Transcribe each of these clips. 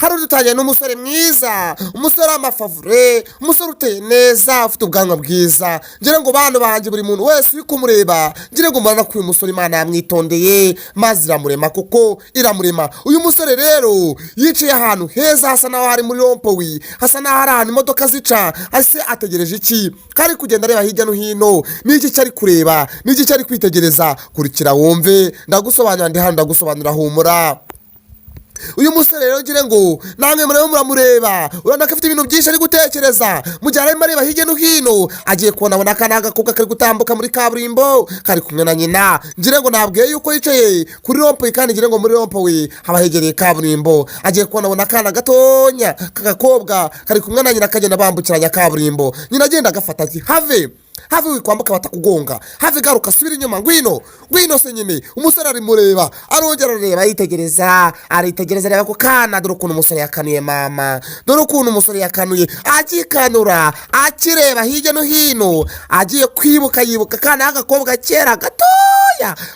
hari udutangiye n'umusore mwiza, umusore w'amafavure, umusore uteye neza ufite ubwanwa bwiza. Ngira ngo bantu banjye buri muntu wese uri kumureba ngira ngo murana ko uyu musore Imana yamwitondeye maze iramurema kuko iramurema. Uyu musore rero yicaye ahantu heza hasa naho hari muri rompowi, hasa naho hari ahantu imodoka zica. Ase ategereje iki? Kari kugenda areba hirya no hino, n'iki cyari kureba, n'iki cyari kwitegereza. Kurikira wumve ndagusobanurira, ndi hano ndagusobanurira, humura. Uyu musore rero ngira ngo namwe muramureba, urabona ko afite ibintu byinshi ari gutekereza. Mu gihe arimo areba hirya no hino agiye kubona akana gakobwa kari gutambuka muri kaburimbo kari kumwe na nyina. Ngira ngo nabwiye yuko yicaye kuri rompowi, kandi ngira ngo muri rompowi haba hegereye kaburimbo. Agiye kubona akana gatonya k'agakobwa kari kumwe na nyina kagenda bambukiranya kaburimbo. Nyina agenda agafata ati have wikwambuka batakugonga, have garuka subira inyuma, ngwino se nyine. Umusore ari mureba, arongera arareba, aritegereza reba ko kana. Dore ukuntu umusore yakanuye mama, dore ukuntu umusore yakanuye, agikanura akireba hirya no hino, agiye yibuka kana agakobwa kera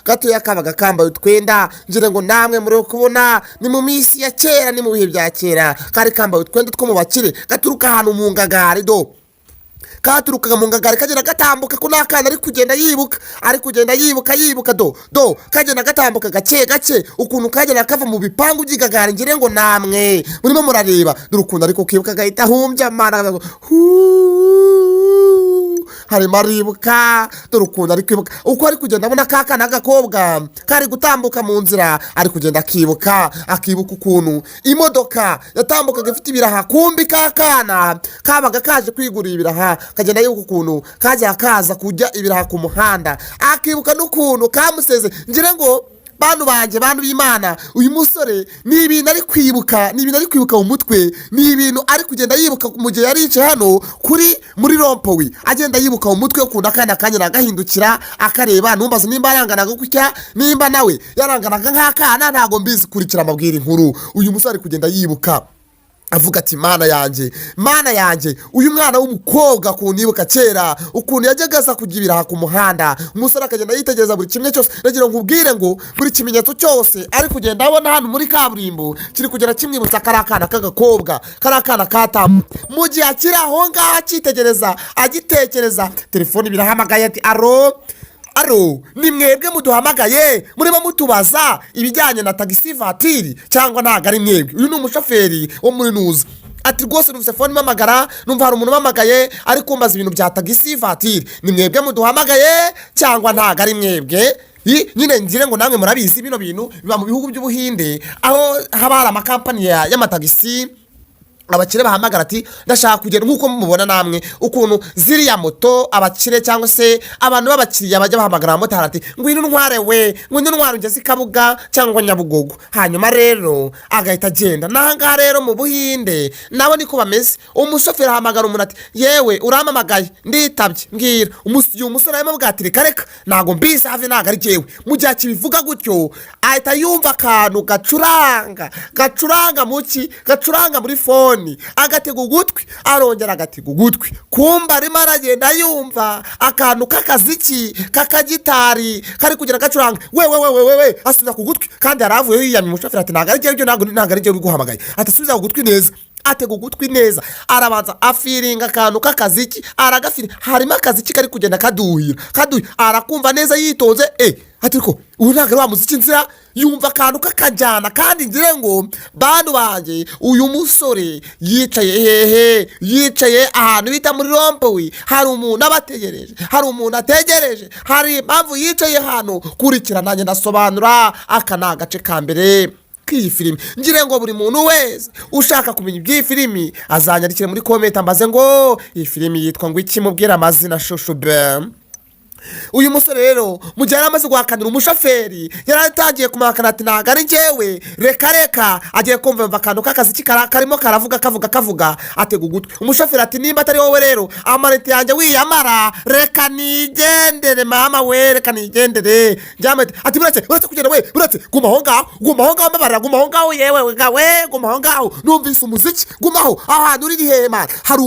gatoya kabaga kambaye utwenda. Ngira ngo namwe muri kubona ni mu minsi ya kera, ni mu bihe bya kera, kari kambaye utwenda two mu bakire, gaturuka ahantu mu ngagari katurukaga mu ngagari kagenda gatambuka ko nakana ari kugenda yibuka kagenda gatambuka gake ukuntu kagenda kava mu bipangu by'igagari. Ngire ngo namwe murimo murareba, dore ukuntu ariko kibuka gahita humbya amara harimo aribuka. Dore ukuntu ari kwibuka uko ari kugenda abona kakana agakobwa kari gutambuka mu nzira, ari kugenda akibuka ukuntu imodoka yatambukaga ifite ibiraha, kumbi kakana kabaga kaje kwigurira ibiraha, kagenda yibuka ukuntu kajya kaza kujya ibiraha ku muhanda, akibuka n'ukuntu kamuseze. Ngira ngo bantu banjye, bantu b'Imana, uyu musore ni ibintu ari kwibuka mu mutwe, ni ibintu ari kugenda yibuka mu gihe yari yicaye hano muri rompowi, agenda yibuka mu mutwe ukuntu akana kanya agahindukira akareba. Numbaze nimba yaranganaga gutya, nimba nawe yaranganaga nk'akana, ntago mbizi. Kurikira amabwira inkuru. Uyu musore ari kugenda yibuka avuga ati mana yanjye uyu mwana w'umukobwa ukuntu yibuka kera ukuntu yajyaga aza kujya ibiraha ku muhanda. Umusore akagenda yitegereza buri kimwe cyose. Nagira ngo ubwire ngo buri kimenyetso cyose ari kugenda abona hano muri kaburimbo kiri kugenda kimwibutsa kari akana k'agakobwa, kari akana katambuka. Mu gihe akiri aho ngaho akitegereza agitekereza, telefoni birahamagaye ati aro ni mwebwe muduhamagaye murimo mutubaza ibijyanye na tagisi vatiri cyangwa ntago ari mwebwe? Uyu ni umushoferi wo muri Nuza. Ati rwose numvise fone impamagara, numva hari umuntu umpamagaye ari kumbaza ibintu bya tagisi vatiri. Ni mwebwe muduhamagaye cyangwa ntago ari mwebwe? Nyine ngire ngo namwe murabizi bino bintu biba mu bihugu by'Ubuhinde, aho haba hari amakampani y'amatagisi. Abakire bahamagara ati ndashaka kugenda, nkuko mubona namwe ukuntu ziriya moto abakire cyangwa se abantu b'abakiriya bajya bahamagara abamotari ati ngwino ntware ungeze Kabuga cyangwa Nyabugogo. Hanyuma rero agahita agenda. Nanga rero mu Buhinde nabo niko bameze. Umushoferi ahamagara umuntu ati yewe urampamagaye, nditabye, mbwira. Umusore arimo bwatire kareka nago mbise have naga ari jewe. Mu gihe kibivuga gutyo ahita yumva akantu gacuranga muri phone, agatega ugutwi, arongera agatega ugutwi, kumba arimo aragenda yumva akantu k'akaziki k'akagitari kari kugira gacuranga. we asubiza ku gutwi, kandi yaravuye yiyamye umushoferi ati ntago ari jewe, ntago ari jewe biguhamagaye. Atasubiza ku gutwi neza, atega ugutwi neza, arabanza afiringa akantu k'akaziki, aragafira. Harimo akaziki kari kugenda kaduhira, arakumva neza yitonze. Ati ko ubu ntago ari wa muziki nzira, yumva akantu k'akajyana. Kandi ngire ngo bantu banjye, uyu musore yicaye ahantu bita muri rompowi, hari umuntu ategereje, hari impamvu yicaye hano. Kurikira nanjye ndasobanura. Aka ni agace ka mbere k'iyi filimi. Ngire ngo buri muntu wese ushaka kumenya iby'iyi filimi azanyandikire muri komenti ambaze ngo iyi filimi yitwa ngo iki, mubwira amazina shoshube. Uyu musore rero mu gihe amaze guhakanira umushoferi, yaratangiye kumahakana ati ntago ari njyewe, reka agiye kumva akantu k'akaziki karimo kavuga, atega ugutwi. Umushoferi ati nimba atari wowe rero amanite yanjye wiyamara, reka nigendere mama we, reka nigendere. Ati buretse kugenda we, buretse guma aho ngaho mbabarira, guma aho ngaho yewe guma aho ngaho, numvise umuziki, gumaho ahantu uri hema. Hari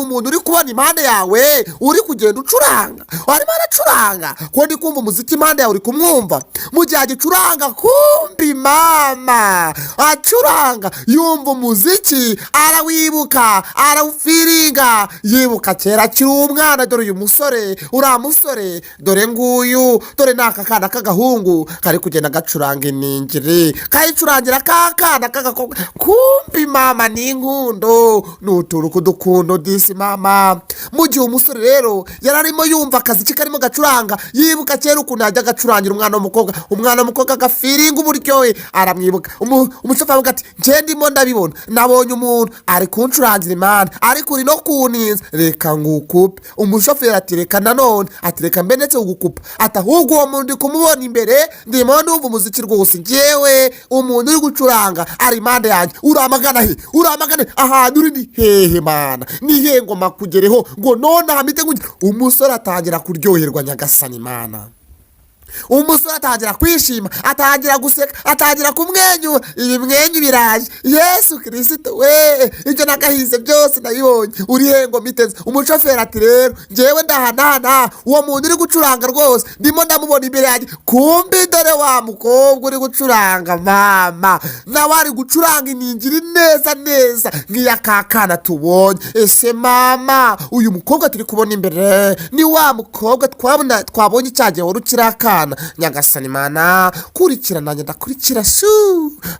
umuntu uri kubona impande yawe uri kugenda ucuranga, arimo agacuranga ko ndi kumva umuziki impande yawe uri kumwumva mu gihe agicuranga kumbi mama acuranga yumva umuziki arawibuka arawufiringa yibuka kera akiri umwana dore uyu musore uriya musore dore nguyu dore n'aka kana k'agahungu kari kugenda gacuranga iningiri kayicurangira kakana k'agakobwa kumbi mama ni inkundo n'utuntu k'udukundo disi mama mu gihe umusore rero yari arimo yumva akazi karimo gacuranga yibuka kera ukuntu yajya agacurangira umwana w'umukobwa agafiringa uburyohe aramwibuka umushoferi avuga ati njye ndimo ndabibona nabonye umuntu ari kuncurangira imana ariko uri no kuninza reka ngukupe umushoferi ati reka nanone ati reka mbe ndetse ugukupa ati ahubwo uwo muntu ndi kumubona imbere ndimo ndumva umuziki rwose njyewe umuntu uri gucuranga ari impande yanjye uramagana ahantu uri ni hehe mana ni hehe ngo makugereho ngo none ahamite kugira umusore atangira kuryoherwa nyagasani mana umusore atangira kwishima atangira guseka atangira kumwenyura ibimwenyu biraje Yesu Kristo we ibyo nagahize byose nabibonye uri hengo miteze umushoferi ati rero njyewe ndahanana uwo muntu uri gucuranga rwose ndimo ndamubona imbere yanjye kumbi dore wa mukobwa uri gucuranga mama nawe ari gucuranga iningiri neza nk'iya kakana tubonye ese mama uyu mukobwa turi kubona imbere ni wa mukobwa twabonye cyagihe wari ukirakana nyagasani mana kurikirana ndakurikira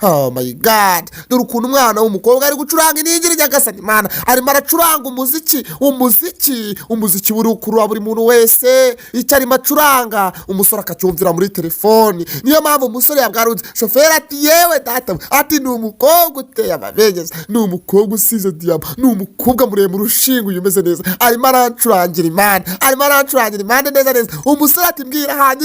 oh my god dore ukuntu umwana w'umukobwa ari gucuranga iningiri nyagasani mana arimo aracuranga umuziki buri kuri buri muntu wese icyo arimo acuranga umusore akacyumvira muri telefoni niyo mpamvu umusore yabwarutse shoferi ati yewe data ati ni umukobwa uteye amabengeza ni umukobwa usize diyama ni umukobwa muremure ushinguye umeze neza arimo aracurangira imana neza umusore ati mbwira ahantu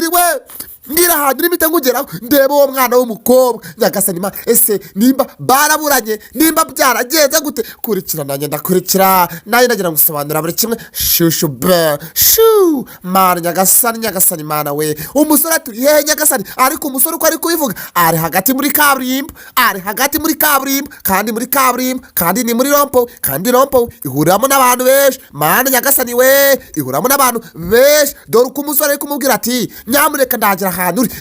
uri mpita ngugeraho ndeba uwo mwana w'umukobwa nyagasani imana ese nimba baraburanye nimba byaragenze gute kurikirana ndakurikira nayo nagira gusobanura buri kimwe mana nyagasani mana we umusore ati hehe nyagasani ariko umusore uko ari kubivuga ari hagati muri kaburimbo kandi ni muri rompo kandi rompo ihuriramo n'abantu benshi mana nyagasani we ihuramo n'abantu benshi dore uko umusore ari kumubwira ati nyamuneka ndagira ahantu uri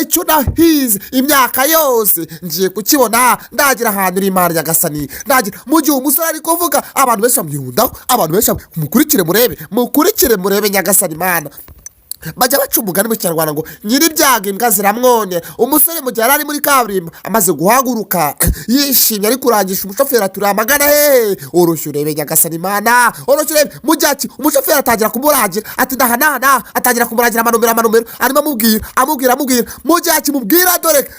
icyo nahize imyaka yose ngiye kukibona ndagira ahantu uri imana nyagasani ndagira mu gihe umusore ari kuvuga abantu benshi bamwihundaho abantu benshi mukurikire murebe nyagasani imana bajya baca umugani mu kinyarwanda ngo nyiri ibyago imbwa ziramwone umusore mu gihe ari muri kaburimbo amaze guhaguruka yishimye ari kurangisha umushoferi ati uramagana hehe urushye urebe nyagasani imana urushye urebe mu gihe umushoferi atangira kumurangira ati ndahanana atangira kumurangira amanomero arimo amubwira mu gihe akimubwira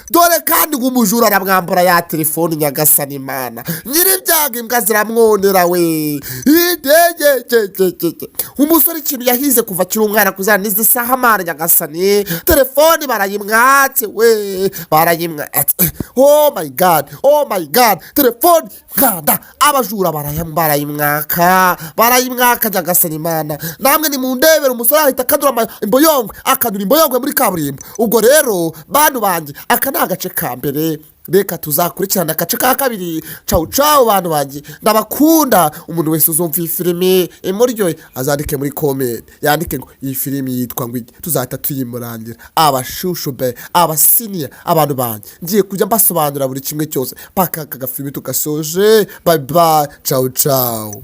dore kandi ngo umujura aramwambura ya telefoni nyagasani imana nyiri ibyago imbwa ziramwonera we umusore ikintu yahize kuva akiri umwana kuzana n'izi saha mara nyagasani telefoni barayimwatse oh my god telefoni nkanda abajura barayimwaka nyagasani imana namwe ni mu ndebere umusore ahita akadura imboyongwe muri kaburimbo ubwo rero bantu banjye aka ni agace ka mbere reka tuzakurikirana agace ka kabiri cawu bantu banjye ndabakunda umuntu wese uzumva iyi filimi imuryoye azandike muri comment yandike ngo iyi filimi yitwa ngo iki tuzahita tuyimurangira abashushube abasiniya abantu banjye ngiye kujya mbasobanura buri kimwe cyose paka aka gafilimi tugasoje bye cawu